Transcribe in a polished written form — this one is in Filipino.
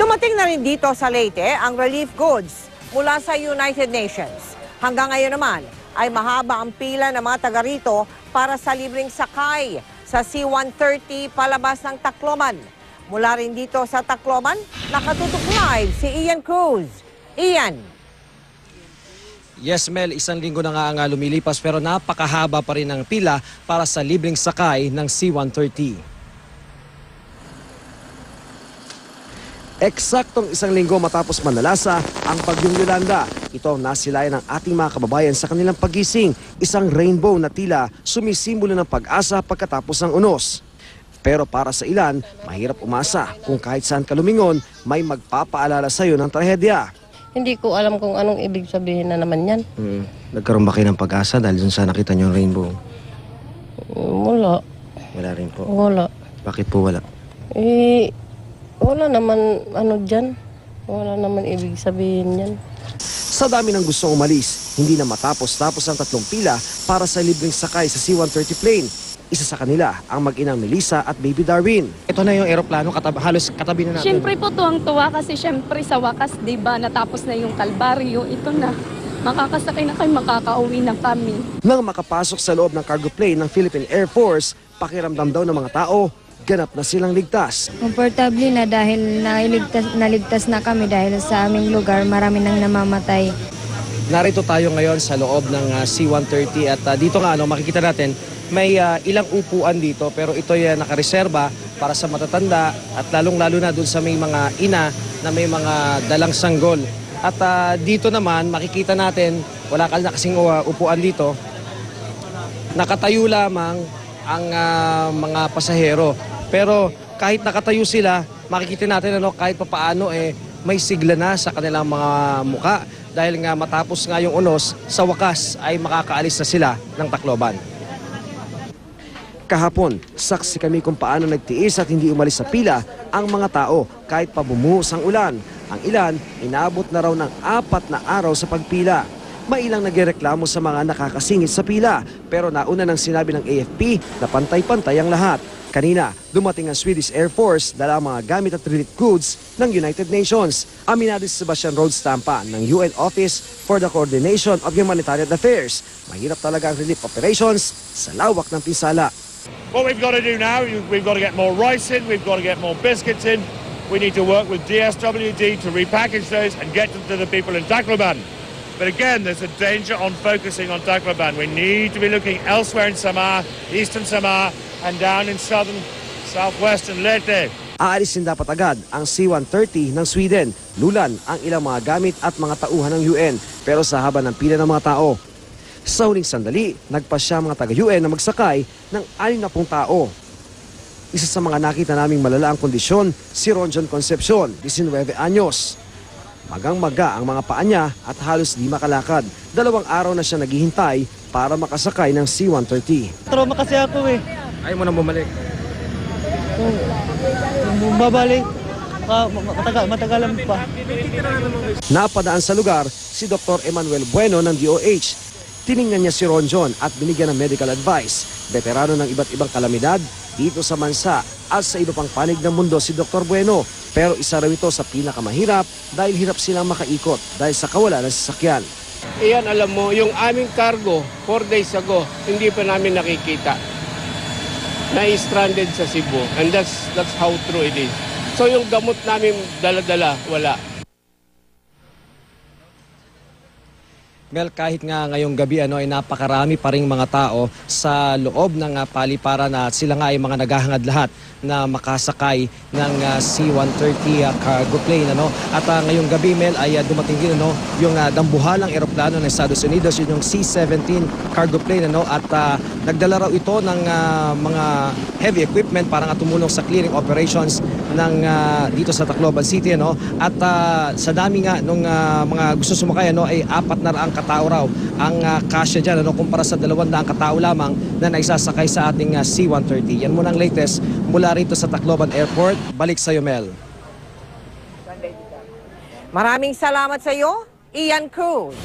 Dumating na rin dito sa Leyte ang relief goods mula sa United Nations. Hanggang ngayon naman ay mahaba ang pila ng mga taga rito para sa libreng sakay sa C-130 palabas ng Tacloban. Mula rin dito sa Tacloban, nakatutok live si Ian Cruz. Ian. Yes, Mel, isang linggo na nga ang lumilipas pero napakahaba pa rin ang pila para sa libreng sakay ng C-130. Eksaktong isang linggo matapos manalasa ang bagyong Yolanda. Ito ang nasilayan ng ating mga kababayan sa kanilang pagising. Isang rainbow na tila sumisimbolo ng pag-asa pagkatapos ng unos. Pero para sa ilan, mahirap umasa kung kahit saan ka lumingon, may magpapaalala sa iyo ng trahedya. Hindi ko alam kung anong ibig sabihin na naman yan. Nagkaroon ba kayo ng pag-asa dahil dun sa nakita niyo yung rainbow? Wala. Wala rin po. Wala. Bakit po wala? Wala naman ano dyan. Wala naman ibig sabihin yan. Sa dami ng gustong umalis, hindi na matapos-tapos ang tatlong pila para sa libreng sakay sa C-130 plane. Isa sa kanila ang mag-inang Melissa at baby Darwin. Ito na yung eroplano, halos katabi na natin. Siyempre po tuwang-tuwa kasi siyempre sa wakas, di ba, natapos na yung kalbaryo. Ito na, makakasakay na kayo, makakauwi na kami. Nang makapasok sa loob ng cargo plane ng Philippine Air Force, pakiramdam daw ng mga tao, ganap na silang ligtas. Komportable na dahil naligtas na kami dahil sa aming lugar marami nang namamatay. Narito tayo ngayon sa loob ng C-130 at dito nga makikita natin may ilang upuan dito pero ito ay nakareserba para sa matatanda at lalong-lalo na dun sa may mga ina na may mga dalang sanggol. At dito naman makikita natin wala na kasing upuan dito. Nakatayo lamang ang mga pasahero. Pero kahit nakatayo sila, makikita natin kahit papaano may sigla na sa kanilang mga muka dahil nga matapos nga yung unos, sa wakas ay makakaalis na sila ng Tacloban. Kahapon, saksi kami kung paano nagtiis at hindi umalis sa pila ang mga tao kahit pa bumuhos ang ulan. Ang ilan, inabot na raw ng 4 na araw sa pagpila. May ilang nagreklamo sa mga nakakasingit sa pila pero nauna nang sinabi ng AFP na pantay-pantay ang lahat. Kanina, dumating ang Swedish Air Force dala ang mga gamit at relief goods ng United Nations. Aminado si Sebastian Rhodes Tampa ng UN Office for the Coordination of Humanitarian Affairs. Mahirap talaga ang relief operations sa lawak ng pinsala. What we've got to do now, we've got to get more rice in, we've got to get more biscuits in. We need to work with DSWD to repackage those and get them to the people in Tacloban. But again, there's a danger on focusing on Tacloban. We need to be looking elsewhere in Samar, eastern Samar, and down in southwestern Leyte. Aalisin dapat agad ang C-130 ng Sweden. Lulan ang ilang mga gamit at mga tauhan ng UN. Pero sa haba ng pila ng mga tao, sa huling sandali, nagpasya mga taga-UN na magsakay ng 60 tao. Isa sa mga nakita naming malala ang kondisyon, si Ronjon Concepcion, 19 anyos. Magang-maga ang mga paa niya at halos di makalakad. 2 araw na siya naghihintay para makasakay ng C-130. Trauma kasi ako Ayaw mo nang bumalik? Babalik. Matagalan pa. Napadaan sa lugar si Dr. Emmanuel Bueno ng DOH. Tiningnan niya si Ronjon at binigyan ng medical advice. Veterano ng iba't ibang kalamidad dito sa bansa at sa iba pang panig ng mundo si Dr. Bueno. Pero isa raw ito sa pinakamahirap dahil hirap silang makaikot dahil sa kawalan ng sasakyan. Iyan, alam mo, yung aming cargo 4 days ago, hindi pa namin nakikita. Na-stranded sa Cebu. And that's how true it is. So yung gamot namin dala-dala, wala. Mel, kahit nga ngayong gabi ay napakarami pa ring mga tao sa loob ng paliparan at sila nga ay mga naghahangad lahat na makasakay ng C-130 cargo plane. At ngayong gabi, Mel, ay dumating din yung dambuhalang eroplano ng Estados Unidos, yung C-17 cargo plane. At nagdala raw ito ng mga heavy equipment para tumulong sa clearing operations ng dito sa Tacloban City. At sa dami nga nung mga gusto sumakay ay 4 na ang katao raw ang kasya dyan kumpara sa 200 katao lamang na naisasakay sa ating C-130. Yan muna ang latest mula rito sa Tacloban Airport. Balik sa iyo, Mel. Maraming salamat sa iyo, Ian Cruz.